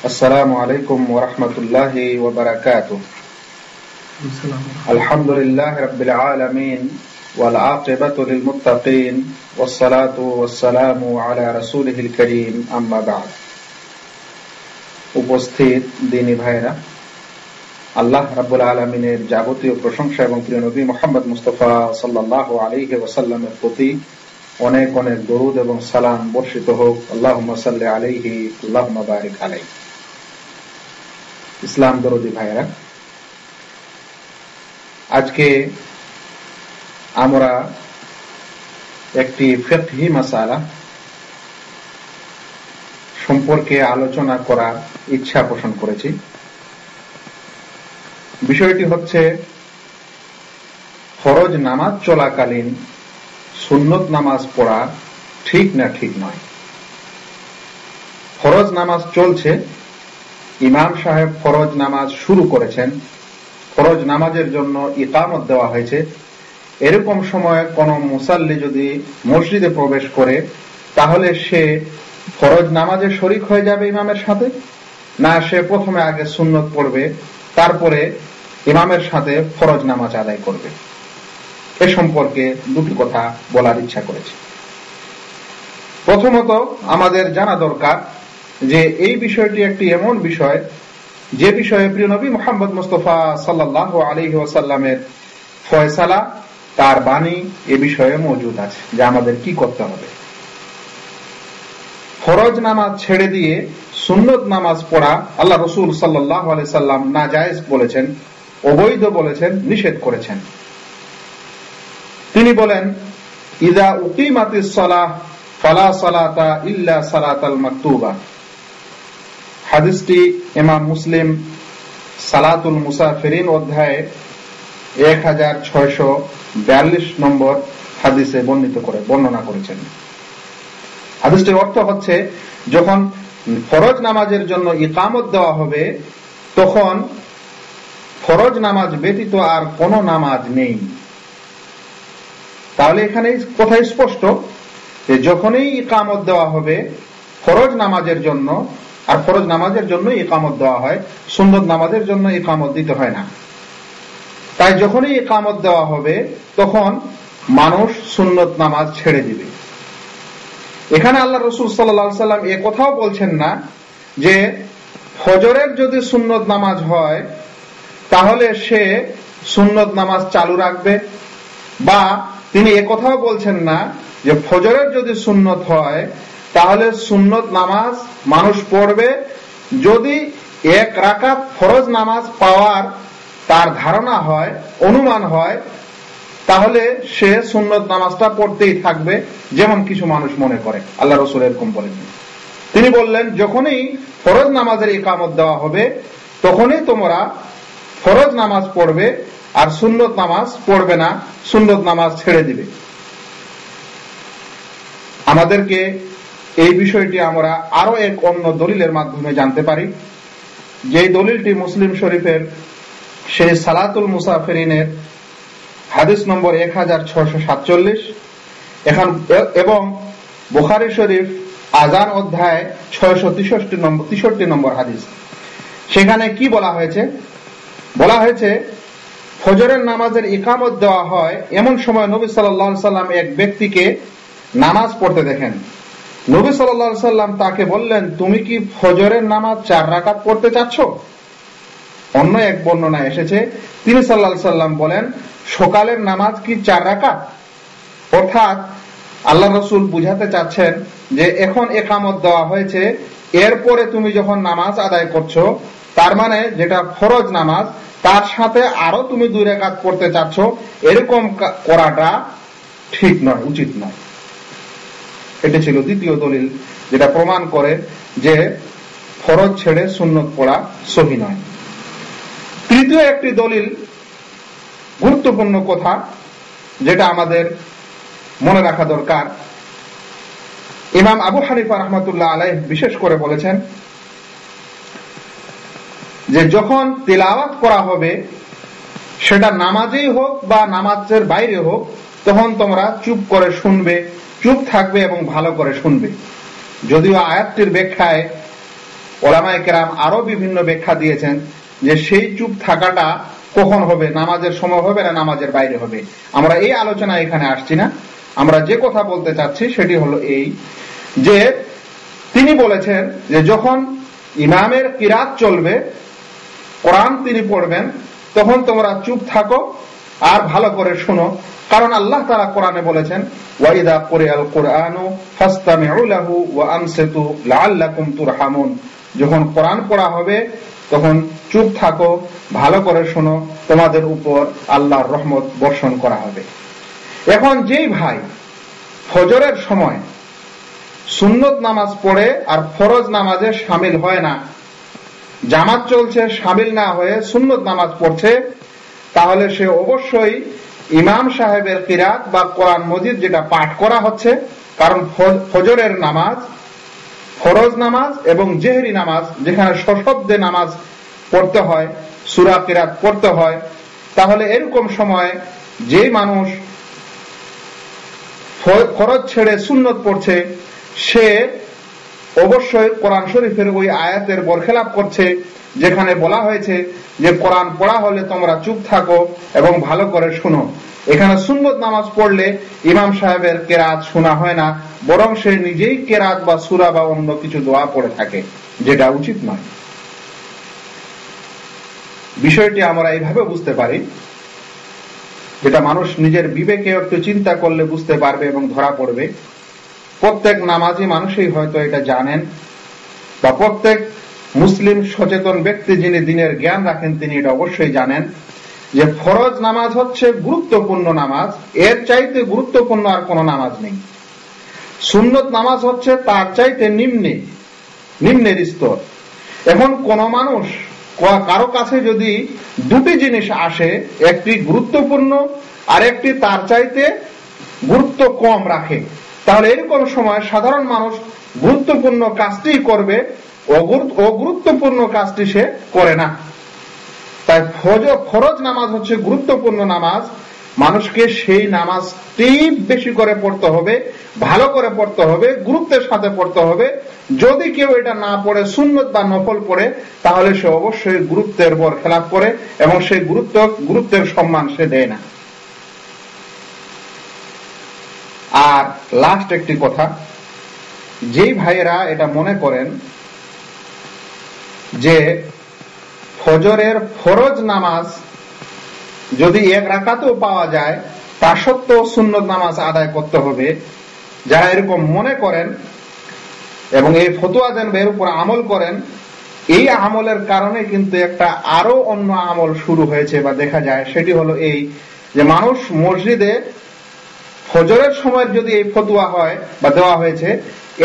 আসসালামু আলাইকুম ওয়া রাহমাতুল্লাহি ওয়া বারাকাতুহু। আলহামদুলিল্লাহি রাব্বিল আলামিন ওয়াল আকিবাতু লিল মুত্তাকিন ওয়াস সালাতু ওয়াস সালামু আলা রাসূলিহিল কারীম, আম্মা বা'দ। উপস্থিত দ্বীনী ভাইরা, আল্লাহ রাব্বুল আলামিনের যাবতীয় প্রশংসা এবং প্রিয় নবী মুহাম্মদ মুস্তাফা সাল্লাল্লাহু আলাইহি ওয়াসাল্লামের প্রতি অনেক অনেক দরুদ এবং সালাম বর্ষিত হোক। আল্লাহুম্মা সাল্লি আলাইহি আল্লাহুম্মা বারিক আলাইহি। ইসলাম দরদি ভাইরা, আজকে আমরা একটি ফিকহি মাসালা সম্পর্কে আলোচনা করার ইচ্ছা পোষণ করেছি। বিষয়টি হচ্ছে ফরজ নামাজ চলাকালীন সুন্নত নামাজ পড়া ঠিক না ঠিক নয়। ফরজ নামাজ চলছে, ইমাম সাহেব ফরজ নামাজ শুরু করেছেন, ফরজ নামাজের জন্য ইকামত দেওয়া হয়েছে। এরকম সময়ে কোন মুসাল্লি যদি মসজিদে প্রবেশ করে, তাহলে সে ফরজ নামাজে শরীক হয়ে যাবে ইমামের সাথে, না সে প্রথমে আগে সুন্নত পড়বে তারপরে ইমামের সাথে ফরজ নামাজ আদায় করবে? এ সম্পর্কে দুটি কথা বলার ইচ্ছা করেছি। প্রথমত আমাদের জানা দরকার যে এই বিষয়টি একটি এমন বিষয় যে বিষয়ে প্রিয় নবী মুহাম্মদ মুস্তাফা সাল্লাল্লাহু আলাইহি ওয়াসাল্লামের ফয়সালা, তার বাণী এ বিষয়ে মজুদ আছে যে আমাদের কি করতে হবে। ফরজ নামাজ ছেড়ে দিয়ে সুন্নত নামাজ পড়া আল্লাহ রাসূল সাল্লাল্লাহু আলাইহি সাল্লাম নাজায়েজ বলেছেন, অবৈধ বলেছেন, নিষেধ করেছেন। তিনি বলেন, ইযা উকিমাতিস সালাহ ফালা সালাতা ইল্লা সালাতাল মাকতুবা। হাদিসটি ইমাম মুসলিম সালাতুল মুসাফিরিন অধ্যায়ে 1642 নম্বর হাদিসে বর্ণনা করেছেন। হাদিসটির অর্থ হচ্ছে, যখন ফরজ নামাজের জন্য ইকামত দেওয়া হবে তখন ফরজ নামাজ ব্যতীত আর কোন নামাজ নেই। তাহলে এখানে কথা স্পষ্ট যে যখনই ইকামত দেওয়া হবে ফরজ নামাজের জন্য, আর ফরজ নামাজের জন্য ইকামত দেওয়া হয়, সুন্নত নামাজের জন্য ইকামত দিতে হয় না। তাই যখনই ইকামত দেওয়া হবে তখন মানুষ সুন্নত নামাজ ছেড়ে দিবে। এখানে আল্লাহ রাসূল সাল্লাল্লাহু আলাইহি সাল্লাম এ কথাও বলছেন না যে ফজরের যদি সুন্নত নামাজ হয় তাহলে সে সুন্নত নামাজ চালু রাখবে, বা তিনি এ কথাও বলছেন না যে ফজরের যদি সুন্নত হয় তাহলে সুন্নত নামাজ মানুষ পড়বে, যদি এক রাকাত ফরজ নামাজ পাওয়ার তার ধারণা হয়, অনুমান হয়, তাহলে সে সুন্নত নামাজটা পড়তেই থাকবে, যেমন কিছু মানুষ মনে করে। আল্লাহ রাসূল এরকম বলেছেন। তিনি বললেন, যখনই ফরজ নামাজের ইকামত দেওয়া হবে তখনই তোমরা ফরজ নামাজ পড়বে আর সুন্নত নামাজ পড়বে না, সুন্নত নামাজ ছেড়ে দিবে। আমাদেরকে এই বিষয়টি আমরা আরো এক অন্য দলিলের মাধ্যমে জানতে পারি, যে দলিলটি মুসলিম শরীফের সেই সালাতুল মুসাফিরিনের হাদিস নম্বর 1647 এবং বুখারী শরীফ আযান অধ্যায় 663 নম্বর হাদিস। সেখানে কি বলা হয়েছে? বলা হয়েছে, ফজরের নামাজের ইকামত দেওয়া হয় এমন সময় নবী সাল্লাল্লাহু আলাইহি সাল্লাম এক ব্যক্তিকে নামাজ পড়তে দেখেন। নবী সাল্লাল্লাহু আলাইহি সাল্লাম তাকে বললেন, তুমি কি ফজরের নামাজ 4 রাকাত পড়তে চাচ্ছ? অন্য এক বর্ণনায় এসেছে, তিনি সাল্লাল্লাহু আলাইহি সাল্লাম বলেন, সকালের নামাজ কি 4 রাকাত? অর্থাৎ আল্লাহ রাসূল বুঝাতে চাচ্ছেন যে এখন ইকামত দেওয়া হয়েছে, এরপরে তুমি যখন নামাজ আদায় করছো, তার মানে যেটা ফরজ নামাজ তার সাথে আরো তুমি 2 রাকাত পড়তে চাচ্ছ, এরকম করাটা ঠিক নয়, উচিত নয়। এটা ছিল দ্বিতীয় দলিল, যেটা প্রমাণ করে যে ফরজ ছেড়ে সুন্নত পড়া সহিহ নয়। তৃতীয় একটি দলিল, গুরুত্বপূর্ণ কথা যেটা আমাদের মনে রাখা দরকার, ইমাম আবু হানিফা রাহমাতুল্লাহ আলাইহি বিশেষ করে বলেছেন যে যখন তিলাওয়াত করা হবে, সেটা নামাজেই হোক বা নামাজের বাইরে হোক, তখন তোমরা চুপ করে শুনবে, চুপ থাকবে এবং ভালো করে শুনবে। যদিও আয়াতটির ব্যাখ্যায় ওলামায়ে কেরাম আরো বিভিন্ন ব্যাখ্যা দিয়েছেন যে সেই চুপ থাকাটা কখন হবে, নামাজের সময় হবে না নামাজের বাইরে হবে। আমরা এই আলোচনা এখানে আসছি না। আমরা যে কথা বলতে চাচ্ছি সেটি হলো এই যে তিনি বলেছেন যে যখন ইমামের কিরাত চলবে, কোরআন তিনি পড়বেন, তখন তোমরা চুপ থাকো আর ভালো করে শোনো। কারণ আল্লাহ তাআলা কোরআনে বলেছেন ওয়াইদা কুরিআল কুরআনু ফাসতামিউ লাহু ওয়া আনসিতু লাআল্লাকুম তুরহামুন। যখন কোরআন পড়া হবে তখন চুপ থাকো, ভালো করে শোনো, তোমাদের উপর আল্লাহর রহমত বর্ষণ করা হবে। এখন যেই ভাই ফজরের সময় সুন্নত নামাজ পড়ে আর ফরজ নামাজে শামিল হয় না, জামাত চলছে শামিল না হয়ে সুন্নত নামাজ পড়ছে, তাহলে সে অবশ্যই ইমাম সাহেবের কিরাত বা কোরআন মজিদ যেটা পাঠ করা হচ্ছে, কারণ ফজরের নামাজ, ফরজ নামাজ এবং জেহরি নামাজ যেখানে সশব্দে নামাজ পড়তে হয়, সূরা কিরাত পড়তে হয়, তাহলে এরকম সময় যে মানুষ ফরজ ছেড়ে সুন্নত পড়ছে সে অবশ্যই কোরআন শরীফের ওই আয়াতের বরখেলাপ করছে যেখানে বলা হয়েছে যে কোরআন পড়া হলে তোমরা চুপ থাকো এবং ভালো করে শোনো। এখানে সুন্নত নামাজ পড়লে ইমাম সাহেবের কেরাত শোনা হয় না, বরং সে নিজেই কেরাত বা সূরা বা অন্য কিছু দোয়া পড়ে থাকে, যেটা উচিত নয়। বিষয়টি আমরা এইভাবে বুঝতে পারি, যেটা মানুষ নিজের বিবেকে একটু চিন্তা করলে বুঝতে পারবে এবং ধরা পড়বে। প্রত্যেক নামাজি মানুষই হয়তো এটা জানেন, বা প্রত্যেক মুসলিম সচেতন ব্যক্তি যিনি দিনের জ্ঞান রাখেন তিনি এটা অবশ্যই জানেন যে ফরজ নামাজ হচ্ছে গুরুত্বপূর্ণ নামাজ, এর চাইতে গুরুত্বপূর্ণ আর কোনো নামাজ নেই। সুন্নত নামাজ হচ্ছে তার চাইতে নিম্নের স্তর। এখন কোন মানুষ কারো কাছে যদি দুটি জিনিস আসে, একটি গুরুত্বপূর্ণ আর একটি তার চাইতে গুরুত্ব কম রাখে, তাহলে এরকম সময় সাধারণ মানুষ গুরুত্বপূর্ণ কাজটি করবে, অগুরুত্বপূর্ণ কাজটি সে করে না। তাই ফরজ নামাজ হচ্ছে গুরুত্বপূর্ণ নামাজ, মানুষকে সেই নামাজটি বেশি করে পড়তে হবে, ভালো করে পড়তে হবে, গুরুত্বের সাথে পড়তে হবে। যদি কেউ এটা না পড়ে সুন্নত বা নফল পড়ে, তাহলে সে অবশ্যই গুরুত্বের বরখেলাপ করে এবং সেই গুরুত্বের সম্মান সে দেয় না। আর লাস্ট একটি কথা, যেই ভাইয়েরা এটা মনে করেন যে ফজরের ফরজ নামাজ যদি এক রাকাতও পাওয়া যায় তা সত্ত্বেও সুন্নত নামাজ আদায় করতে হবে, যারা এরকম মনে করেন এবং এই ফতোয়া দেন বা এর উপর আমল করেন, এই আমলের কারণে কিন্তু একটা আরো অন্য আমল শুরু হয়েছে বা দেখা যায়। সেটি হলো এই যে মানুষ মসজিদে ফজরের সময় যদি এই ফতোয়া হয় বা দেওয়া হয়েছে,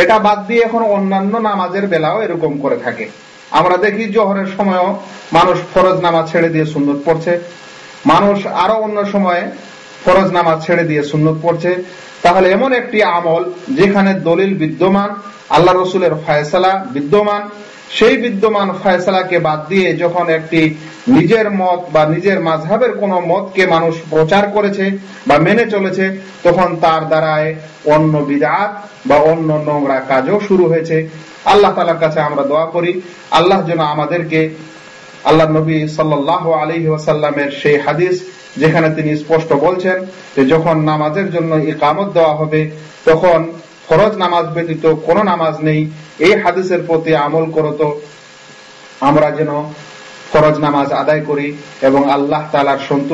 এটা বাদ দিয়ে এখন অন্যান্য নামাজের বেলাও এরকম করে থাকে। আমরা দেখি জোহরের সময়ও মানুষ ফরজ নামাজ ছেড়ে দিয়ে সুন্নত পড়ছে, মানুষ আরো অন্য সময়ে ফরজ নামাজ ছেড়ে দিয়ে সুন্নত পড়ছে। তাহলে এমন একটি আমল যেখানে দলিল বিদ্যমান, আল্লাহ রসুলের ফয়সালা বিদ্যমান, সেই বিদ্যমান ফয়সালাকে বাদ দিয়ে যখন একটি নিজের মত বা নিজের মাযহাবের কোন মতকে মানুষ প্রচার করেছে বা মেনে চলেছে, তখন তার দ্বারায় অন্য বিদআত বা অন্য নোংরা কাজও শুরু হয়েছে। আল্লাহ তাআলার কাছে আমরা দোয়া করি আল্লাহ যেন আমাদেরকে আল্লাহ নবী সাল্লাল্লাহু আলাইহি ওয়াসাল্লামের সেই হাদিস যেখানে তিনি স্পষ্ট বলছেন যে যখন নামাজের জন্য ইকামত দেওয়া হবে তখন ফরজ নামাজ ব্যতীত কোনো নামাজ নেই, এই হাদিসের প্রতি আমল করত আমরা যেন ফরজ নামাজ আদায় করি এবং আল্লাহ তাআলার সন্তুষ্টি